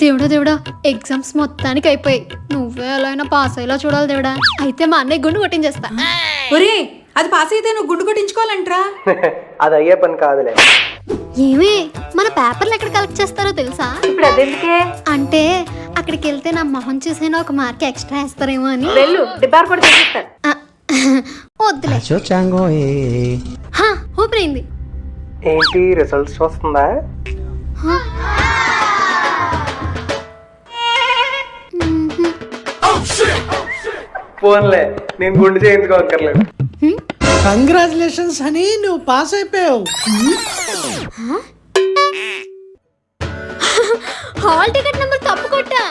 దేవుడా దేవుడా, ఎగ్జామ్స్ మొత్తానికి అయిపోయి నువ్వే ఎలా అయినా పాస్ అయ్యేలా చూడాలి దేవుడా. అయితే మా అన్నయ్య గుండు కొట్టించేస్తా. ఒరే, అది పాస్ అయితే నువ్వు గుండు కొట్టించుకోవాలంటరా. అది అయ్యే పని కాదులే. ఏమి మన పేపర్లు ఎక్కడ కలెక్ట్ చేస్తారో తెలుసా? ఇప్పుడు అదెందుకే? అంటే అక్కడికి వెళ్తే నా మొహం చూసైనా ఒక మార్క్ ఎక్స్ట్రా వేస్తారేమో అని. వెళ్ళు, డిబార్ కూడా చేస్తారు. వద్దులే. ఓపెన్ అయింది. ఏంటి రిజల్ట్స్ వస్తుందా? ఫోన్లే, నేను గుండు చేయించుకోకర్లేదు. కంగ్రాచులేషన్స్ అని నువ్వు పాస్ అయిపోయావు. హాల్ టికెట్ నెంబర్ తప్పు కొట్టా.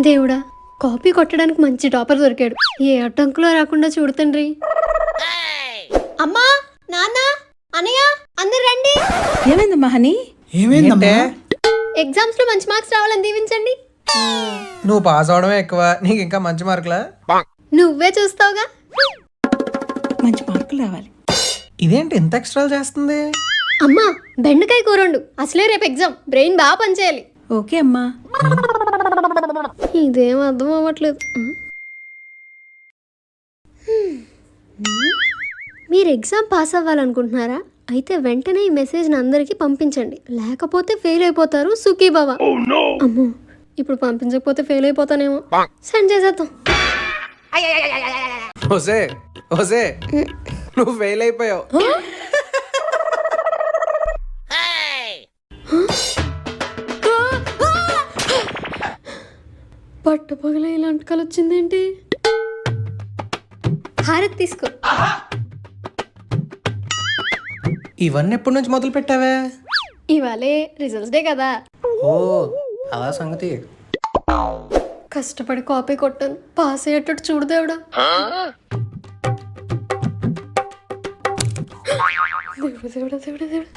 దేవుడా, కాపీ కొట్టడానికి మంచి టాపర్ దొరికాడు. ఏ అడ్డంకులో రాకుండా చూడుతండ్రి. అమ్మా, నాన్న, అన్నయ్య, అందరు రండి. ఏమైందమ్మా హనీ? ఏమైందమ్మా? ఎగ్జామ్స్ లో మంచి మార్క్స్ రావాలని దీవించండి. నువ్వు పాస్ అవడమే ఎక్కువ, నీకు ఇంకా మంచి మార్కులా? నువ్వే చూస్తావుగా. మంచి మార్కులు రావాలి. ఇదేంటి ఇంత ఎక్స్ట్రా చేస్తుంది? అమ్మా, బెండకాయ కూరండు. అసలే రేపు ఎగ్జామ్, బ్రెయిన్ బాగా పనిచేయాలి. ఓకే అమ్మా. ఇదేం అర్థం అవ్వట్లేదు. మీరు ఎగ్జామ్ పాస్ అవ్వాలనుకుంటున్నారా? అయితే వెంటనే ఈ మెసేజ్ అందరికి పంపించండి, లేకపోతే ఫెయిల్ అయిపోతారు. సుఖీ బాబా. అమ్మో, ఇప్పుడు పంపించకపోతే ఫెయిల్ అయిపోతానేమో. సెండ్ చేసేద్దాం. ఓసే ఓసే, నువ్వు ఫెయిల్ అయిపోయావు. పట్టు పగల ఇలాంటి కళ వచ్చిందేంటి? హారతి తీసుకో. ఇవన్నీ ఎప్పటి నుంచి మొదలు పెట్టావే? ఇవాళే రిజల్ట్స్ డే కదా. ఓ అలా సంగతి. కష్టపడి కాపీ కొట్టాను, పాస్ అయ్యేటట్టు చూడు దేవుడా. దేవుడా దేవుడా దేవుడా దేవుడా.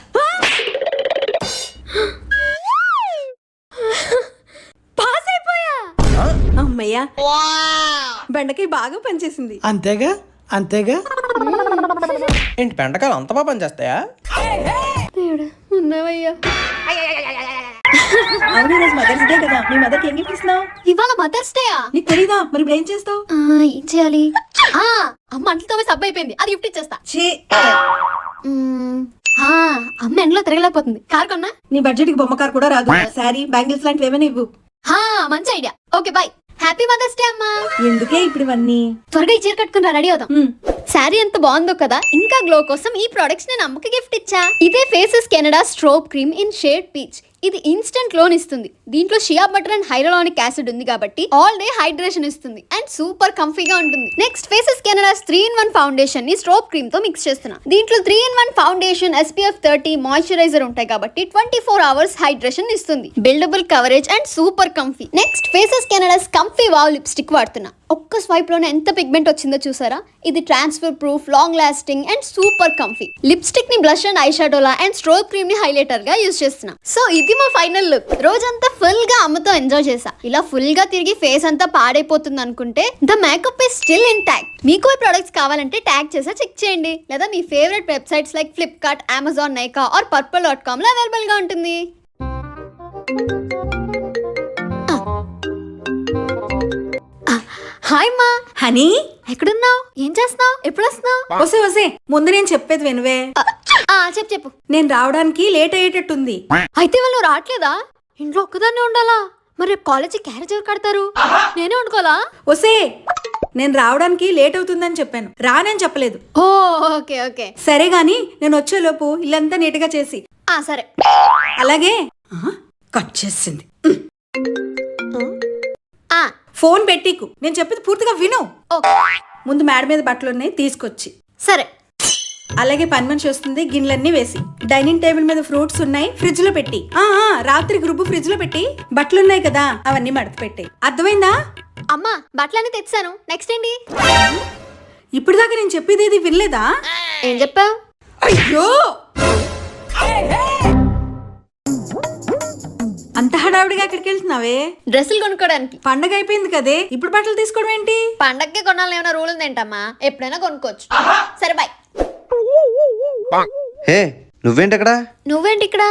పాస్ అయిపోయా. అమ్మయ్యా, బెండకాయ బాగా పనిచేసింది. అంతేగా అంతేగా. ఏంటి బెండకాయలు అంత బాగా పనిచేస్తాయా? దేవుడా, ఉన్నావయ్యా. అవును, రోజు మదర్స్ డే కదా, మీ మదర్కి ఏం గిఫ్ట్ ఇస్తున్నావు? ఇవాళ మదర్స్ డేయా? నీకు తెలీదా? మరి ఇప్పుడు ఏం చేస్తావు? ఏం చేయాలి? అమ్మ అంటలతో సబ్బు అయిపోయింది, అది గిఫ్ట్ ఇచ్చేస్తా. అమ్మ ఎండలో తిరగలేకపోతుంది, కార్ కొన్నా. నీ బడ్జెట్ కి బొమ్మ కార్ కూడా రాదు. శారీ, బ్యాంగిల్స్ లాంటివి ఏమైనా ఇవ్వు. మంచి idea. Okay bye. Happy mother's day అమ్మా. ఎందుకే ఇప్పుడు ఇవన్నీ? త్వరగా ఈ చీర కట్టుకుని రెడీ అవుదాం. శారీ ఎంత బాగుందో కదా. ఇంకా గ్లో కోసం ఈ ప్రొడక్ట్స్ నేను అమ్మకి గిఫ్ట్ ఇచ్చా. ఇదే faces Canada strobe cream in shade peach. ఇది ఇన్స్టెంట్ గ్లోన్ ఇస్తుంది. దీంట్లో షియా బటర్ అండ్ హైరోలానిక్ యాసిడ్ ఉంది కాబట్టి ఆల్ డే హైడ్రేషన్ ఇస్తుంది అండ్ సూపర్ కంఫీగా ఉంటుంది. Next faces Canada 3-in-1 foundation ని స్ట్రోబ్ క్రీమ్ తో మిక్స్ చేస్తున్నా. దీంట్లో 3-in-1 ఫౌండేషన్, SPF 30, మాయిశ్చరైజర్ ఉంటాయి కాబట్టి 24 hours హైడ్రేషన్ ఇస్తుంది. Buildable coverage and super comfy. Next faces Canada's comfy wow lipstick వాడుతున్నా. ఒక్క స్వైప్ లోనే ఎంత పిగ్మెంట్ వచ్చిందో చూసారా? ఇది transfer proof, long lasting and super comfy. Lipstick ని బ్లష్ అండ్ ఐ షాడోలా అండ్ స్ట్రోబ్ క్రీమ్ ని హైలైటర్ గా యూజ్ చేస్తున్నా. సో ఇది మా ఫైనల్ లుక్. రోజంతా ఫుల్ గా అమ్మతో ఎంజాయ్ చేసా. ఇలా ఫుల్ గా తిరిగి ఫేస్ అంతా పాడైపోతుంది అనుకుంటే the makeup is still intact. మీకు ఈ ప్రొడక్ట్స్ కావాలంటే ట్యాగ్ చేసా చెక్ చేయండి, లేదా మీ favourite websites like Flipkart, Amazon, Nykaa or purple.com లో అవైలబుల్ గా ఉంటుంది. హాయ్ మా. హనీ, ఎక్కడున్నావు? ఏం చేస్తున్నావు? ఎప్పుడు వస్తున్నావు? వసే వసే, ముందు నేను చెప్పేది వినవే. చెప్పు. నేను రావడానికి లేట్ అయ్యేటట్టుంది. అయితే వాళ్ళు రావట్లేదా? ఇంట్లో ఒక్కదాన్నే ఉండాలా? మరి రేపు కాలేజీ క్యారేజ్ ఎవరు కడతారు? నేనే వండుకోవాలా? వసే, నేను రావడానికి లేట్ అవుతుందని చెప్పాను, రానని చెప్పలేదు. ఓ ఓకే ఓకే. సరే గాని నేను వచ్చేలోపు ఇల్లంతా నీట్ గా చేసి. సరే. అలాగే. కట్ చేసింది. ఫోన్ పెట్టికు, నేను చెప్పేది పూర్తిగా విను. ముందు మేడ మీద బట్టలు ఉన్నాయి, తీసుకొచ్చి. సరే. అలాగే పని మనిషి వస్తుంది, గిన్నెలన్నీ వేసి. డైనింగ్ టేబుల్ మీద ఫ్రూట్స్ ఉన్నాయి, ఫ్రిడ్జ్ లో పెట్టి. రాత్రి గ్రుబ్బు ఫ్రిడ్జ్ లో పెట్టి, బట్టలున్నాయి కదా అవన్నీ మడత పెట్టి. అర్థమైందా? అమ్మా, బట్టలన్నీ తెచ్చాను. నెక్స్ట్ ఏంటి? ఇప్పుడు దాకా నేను చెప్పేది ఏది వినలేదా? ఏం చెప్పావు? అయ్యో, అంత హడావిడిగా ఎక్కడికి వెళ్తున్నావే? డ్రెస్సులు కొనుక్కోవడానికి. పండగ అయిపోయింది కదే, ఇప్పుడు బట్టలు తీసుకోవడం ఏంటి? పండగకి కొనాలని ఏమైనా రూల్ ఉందేంటమ్మా? ఎప్పుడైనా కొనుక్కోవచ్చు. సరే బాయ్. హే నువ్వేంటి ఇక్కడ? నువ్వేంటి ఇక్కడ?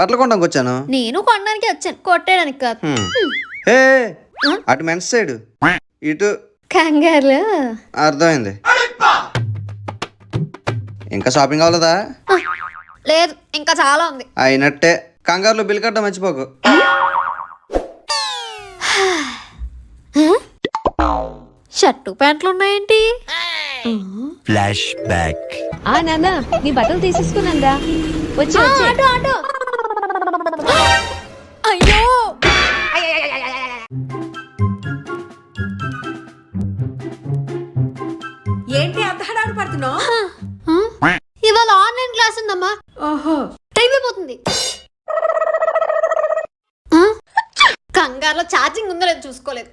బట్టలు కొనడానికి వచ్చాను. నేను కొనడానికి వచ్చాను, కొట్టేయడానికి కాదు. హే అటు మెన్స్ సైడ్, ఇటు కంగారు. అర్థమైంది. ఇంకా షాపింగ్ అవ్వలేదా? లేదు, ఇంకా చాలా ఉంది. అయినట్టే, కంగారులో బిల్ కట్టడం మర్చిపోకు. షర్టు ప్యాంట్లు ఉన్నాయేంటి? Flash back. నాన్న నీ బట్టలు తీసేసుకున్నాందా? వచ్చి ఆటో ఆటో. అయ్యో, ఏంటి అంత హడావిడి పడుతున్నావు? ఇవాళ ఆన్లైన్ క్లాస్ ఉందమ్మా. ఓహో, టైం అయిపోతుంది. కంగారులో ఛార్జింగ్ ఉందో లేదు చూసుకోలేదు.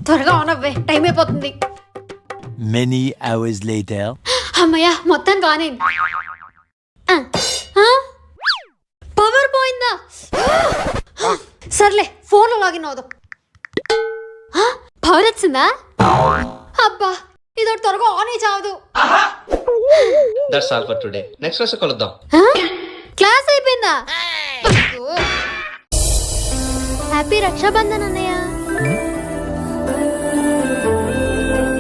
త్వరగా ఆన్ అవ్వే, టైం అయిపోతుంది. Many hours later. అమ్మయ్యా, మొత్తానికి ఆన్ అయింది. పవర్ పోయిందా? సర్లే, ఫోన్లో లాగిన్ అవుదాం. పవర్ వచ్చిందా? అబ్బా, ఇదొకటి త్వరగా ఆన్ అయ్యి చావదు. That's all for today. Next class కలుద్దాం. క్లాస్ అయిపోయిందా? హ్యాపీ రక్షాబంధన్ అన్నయ్య.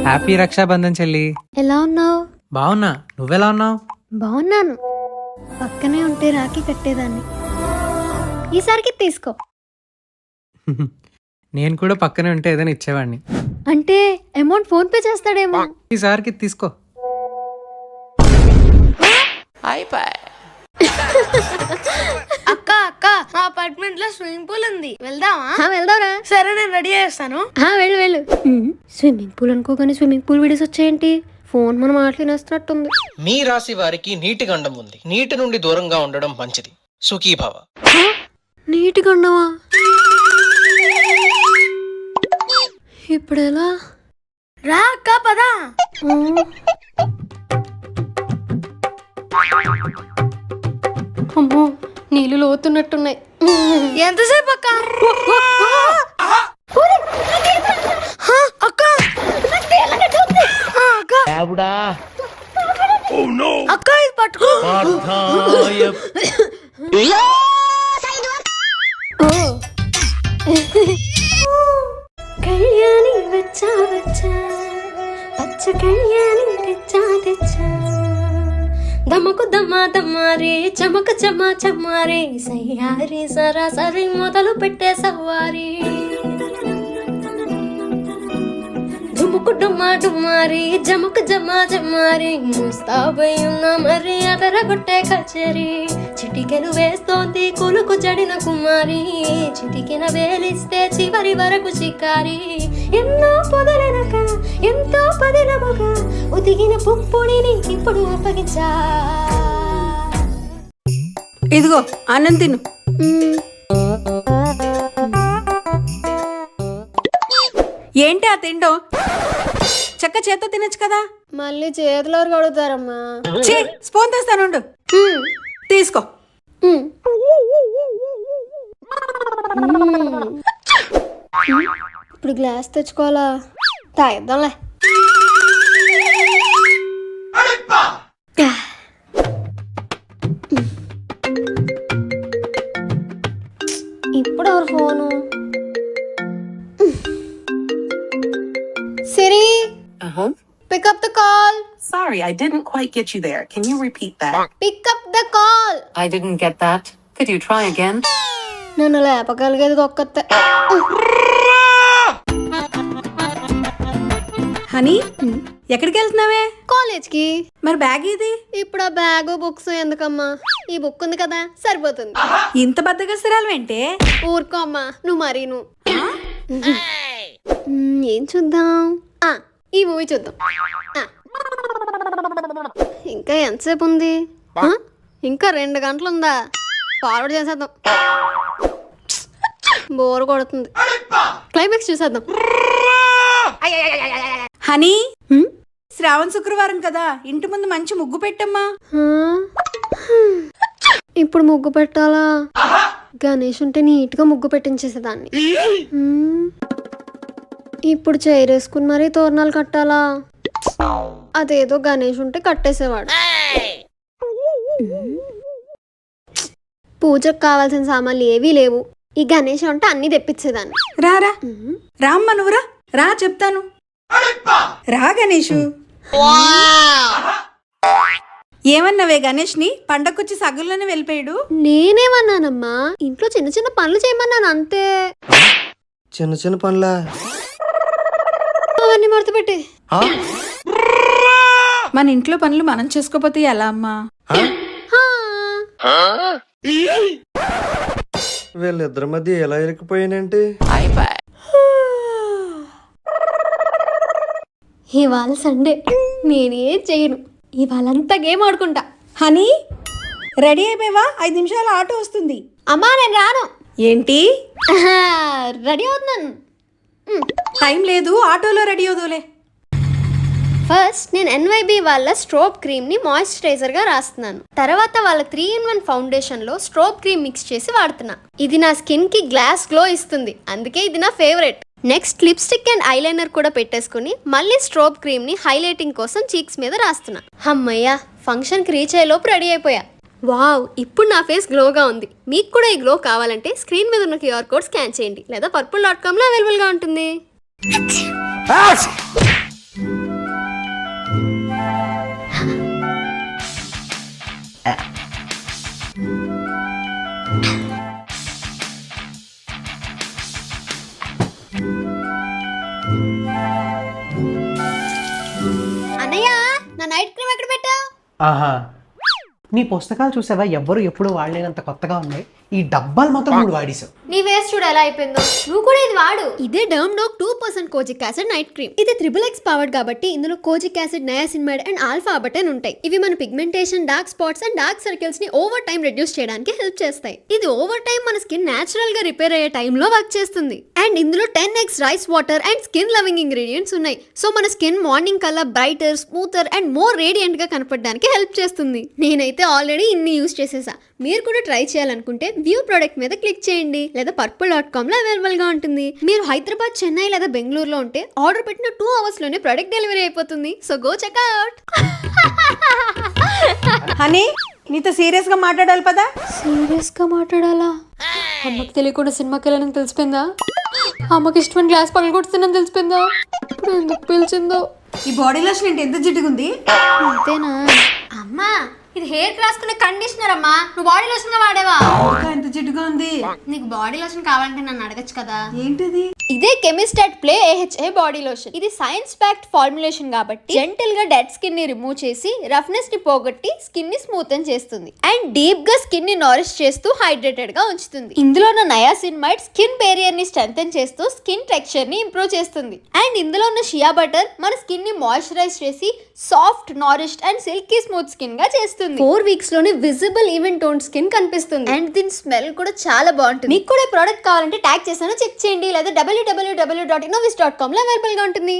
హ్యాపీ రక్షాబంధన్ చెల్లి. ఎలా ఉన్నావు? బాగున్నా, నువ్వెలా ఉన్నావు? బాగున్నాను. పక్కనే ఉంటే రాఖీ కట్టేదాన్ని. ఈసారికి తీసుకో. నేను కూడా పక్కనే ఉంటే ఏదైనా ఇచ్చేవాడిని. అంటే అమౌంట్ ఫోన్ పే చేస్తాడేమో. ఈసారికి తీసుకో. అక్క అక్క, మా అపార్ట్మెంట్ లో స్విమ్మింగ్ పూల్ ఉంది, వెళ్దామా? వెళ్దారా? సరే, నేను రెడీ చేస్తాను. వెళ్ళు వెళ్ళు. స్విమ్మింగ్ పూల్ అనుకోగానే స్విమ్మింగ్ పూల్ వీడియోస్ వచ్చాయేంటి? ఫోన్ మనం మాట్లాడినట్టుంది. మీ రాశి వారికి నీటి గండం ఉంది. నీటి నుండి దూరంగా ఉండడం మంచిది. సుఖీభవ. నీటిగా ఉన్నావా? ఇప్పుడు ఎలా? రా అక్క, పదా. అమ్మో, నీళ్ళు లోతున్నట్టున్నాయి. ఎంతసేపు అక్క? అక్క అక్క, ఇది పట్టుకో. కళ్యాణి వచ్చా వచ్చా, పచ్చ కళ్యాణి తెచ్చా తెచ్చా, దమకు దమ్మా దమ్మారే, చమక చమా చమ్మారే, సయ్యారి సరాసరి మొదలు పెట్టే సవ్వారి. డుముకు డుమ్మా డుమ్మారి, జమకు జమా జమ్మారి, ముస్తాబై ఉన్న మరి అదరగొట్టే కచేరి. చిటికెలు వేస్తోంది కులుకు జడిన కుమారి, చిటికెన వేలిస్తే చివరి వరకు చికారి. ఎన్నో పొదలనక ఎంతో పదిలముగా ఉదిగిన పుప్పుడిని ఇప్పుడు అప్పగించా. ఇదిగో అన్నం తిను. ఏంటి ఆ తిండో? చెక్క చేత్తో తినొచ్చు కదా. మళ్ళీ చేతిలో కడుగుతారమ్మా. స్పూన్ తెస్తానుండు. తీసుకో. ఇప్పుడు గ్లాస్ తెచ్చుకోవాలా? తాగిద్దాంలే. ఇప్పుడు ఎవరు phone? Siri, pick up the call. Sorry, I didn't quite get you there. Can you repeat that? Pick up the call. I didn't get that. Could you try again? నన్ను లేపగలిగేది ఒక్కతే. Honey, ఎక్కడికి వెళ్తున్నావే? కాలేజ్కి. మరి bag ఇది? ఇప్పుడు ఆ bag books ఎందుకమ్మా? ఈ బుక్ ఉంది కదా, సరిపోతుంది. ఇంత బద్దగస్తరాలు ఏంటే? ఊరుకో అమ్మా, నువ్వు మరీను. ఏం చూద్దాం? ఈ మూవీ చూద్దాం. ఇంకా ఎంతసేపు ఉంది? ఇంకా 2 గంటలు ఉందా? ఫార్వర్డ్ చేసేద్దాం. బోర్ కొడుతుంది. క్లైమాక్స్ చూసేద్దాం. హనీ, శ్రావణ శుక్రవారం కదా, ఇంటి ముందు మంచి ముగ్గు పెట్టమ్మా. ఇప్పుడు ముగ్గు పెట్టాలా? గణేష్ ఉంటే నీట్గా ముగ్గు పెట్టించేసేదాన్ని. ఇప్పుడు చైర్ వేసుకుని మరీ తోరణాలు కట్టాలా? అదేదో గణేష్ ఉంటే కట్టేసేవాడు. పూజకు కావాల్సిన సామాన్లు ఏవీ లేవు. ఈ గణేష్ అంటే అన్ని తెప్పించేదాన్ని. రారా రామ్మ, నువ్వురా రా, చెప్తాను. రా గణేషు. ఏమన్నావే గణేష్ ని? పండగకొచ్చి సగంలోనే వెళ్ళిపోయాడు. నేనేమన్నానమ్మా, ఇంట్లో చిన్న చిన్న పనులు చేయమన్నాను అంతే. చిన్న చిన్న పనులా? అవన్నీ మడత పెట్టి. మన ఇంట్లో పనులు మనం చేసుకోపోతే ఎలా అమ్మా? వీళ్ళిద్దరి మధ్య ఎలా ఇరుక్కుపోయానంటే ఇవాళ సండే, నేనేం చేయను. ఇవాళంతా గేమ్ ఆడుకుంటా. హనీ, రెడీ అయిపోయావా? 5 నిమిషాలు ఆటో వస్తుంది. అమ్మా నేను రాను. ఏంటి? రెడీ అవుతున్నాను. టైం లేదు, ఆటోలో రెడీ అవుదులే. ఫస్ట్ నేను NYB వాళ్ళ స్ట్రోబ్ క్రీమ్ ని మాయిశ్చరైజర్ గా రాస్తున్నాను. తర్వాత వాళ్ళ 3-in-1 ఫౌండేషన్ లో స్ట్రోబ్ క్రీమ్ మిక్స్ చేసి వాడుతున్నా. ఇది నా స్కిన్ కి గ్లాస్ గ్లో ఇస్తుంది, అందుకే ఇది నా favourite. Next lipstick and eyeliner కూడా పెట్టేసుకుని మళ్ళీ స్ట్రోబ్ క్రీమ్ ని హైలైటింగ్ కోసం చీక్స్ మీద రాస్తున్నా. అమ్మయ్యా, ఫంక్షన్ కి రీచ్ అయ్యే లోపు రెడీ అయిపోయా. వావ్, ఇప్పుడు నా ఫేస్ గ్లోగా ఉంది. మీకు కూడా ఈ గ్లో కావాలంటే స్క్రీన్ మీద ఉన్న QR కోడ్ స్కాన్ చేయండి, లేదా purple.com లో అవైలబుల్ గా ఉంటుంది. అన్నయ్య, నా నైట్ క్రీమ్ ఎక్కడ పెట్టావు? ఆహా, నీ పుస్తకాలు చూసావా? ఎవ్వరు ఎప్పుడు వాడలేనంత కొత్తగా ఉన్నాయి. ఈ డబ్బాలు మాత్రం 3 వాడేసావు. నీ వేస్ట్ చూడు ఎలా అయిపోయిందో. నువ్వు కూడా ఇది వాడు. ఇదే డర్మ్డాక్ 2% కోజిక్ యాసిడ్ నైట్ క్రీమ్. ఇది XXX పవర్డ్ కాబట్టి ఇందులో కోజిక్ యాసిడ్, నయాసిన్మైడ్ అండ్ ఆల్ఫా అబటెన్ ఉంటాయి. ఇవి మన pigmentation, dark spots and dark circles ని ఓవర్ టైం రెడ్యూస్ చేయడానికి హెల్ప్ చేస్తాయి. ఇది ఓవర్ టైం మన స్కిన్ నేచురల్ గా రిపేర్ అయ్యే టైంలో వర్క్ చేస్తుంది. అండ్ ఇందులో 10x rice water and skin loving ingredients ఉన్నాయి. సో మన స్కిన్ మార్నింగ్ కల్లా brighter, smoother and more radiant గా కనపడడానికి హెల్ప్ చేస్తుంది. నేనైతే ఆల్రెడీ ఇన్ని యూజ్ చేసేసా. మీరు కూడా ట్రై చేయాలనుకుంటే వ్యూ ప్రోడక్ట్ మీద క్లిక్ చేయండి, లేదా purple.com లో అవైలబుల్ గా ఉంటుంది. మీరు హైదరాబాద్, చెన్నై లేదా బెంగళూరులో ఉంటే ఆర్డర్ పెట్టిన 2 hours లోనే ప్రొడక్ట్ డెలివరీ అయిపోతుంది. So go check out. Honey, నీతో సీరియస్ గా మాట్లాడాలి పదా. సీరియస్ గా మాట్లాడాలా? అమ్మకి తెలియకుండా సినిమాకి వెళ్ళాలని తెలిసిపోయిందా? అమ్మకి ఇష్టమైన గ్లాస్ పగలగొడుతున్నాను తెలిసిపోయిందా? ఇప్పుడు ఎందుకు పిలిచిందో? ఈ బాడీ లోషన్ ఏంటి ఎంత జిడ్డుగుంది? అంతేనా? అమ్మా, ఇది హెయిర్ రాసుకునే కండిషనర్ అమ్మా. నువ్వు బాడీ లోషన్ గా వాడేవా? ఇంకా ఎంత జిడ్డుగా ఉంది. నీకు బాడీ లోషన్ కావాలంటే నన్ను అడగచ్చు కదా. ఏంటిది? ఇదే chemist at play AHA body lotion. ఇది సైన్స్ ప్యాక్డ్ ఫార్ములేషన్ కాబట్టి జెంటల్ గా డెడ్ స్కిన్ ని రిమూవ్ చేసి రఫ్నెస్ ని పోగొట్టి స్కిన్ ని స్మూత్ చేస్తుంది. అండ్ డీప్ గా స్కిన్ ని నారిష్ చేస్తూ హైడ్రేటెడ్ గా ఉంచుతుంది. ఇందులో ఉన్న నయాసిన్మైడ్ స్కిన్ బేరియర్ ని స్ట్రెంథెన్ చేస్తూ స్కిన్ టెక్స్చర్ ని ఇంప్రూవ్ చేస్తుంది. అండ్ ఇందులో ఉన్న షియా బటర్ మన స్కిన్ ని మాయిశ్చరైజ్ చేసి soft, nourished and silky smooth skin గా చేస్తుంది. 4 weeks లోనే విజిబుల్ ఈవెన్ టోన్ స్కిన్ కనిపిస్తుంది. అండ్ దీని స్మెల్ కూడా చాలా బాగుంటుంది. మీకు కూడా ఈ ప్రోడక్ట్ కావాలంటే ట్యాగ్ చేశాను, చెక్ చేయండి, లేదా www.innovis.com లో అవైలబుల్ గా ఉంటుంది.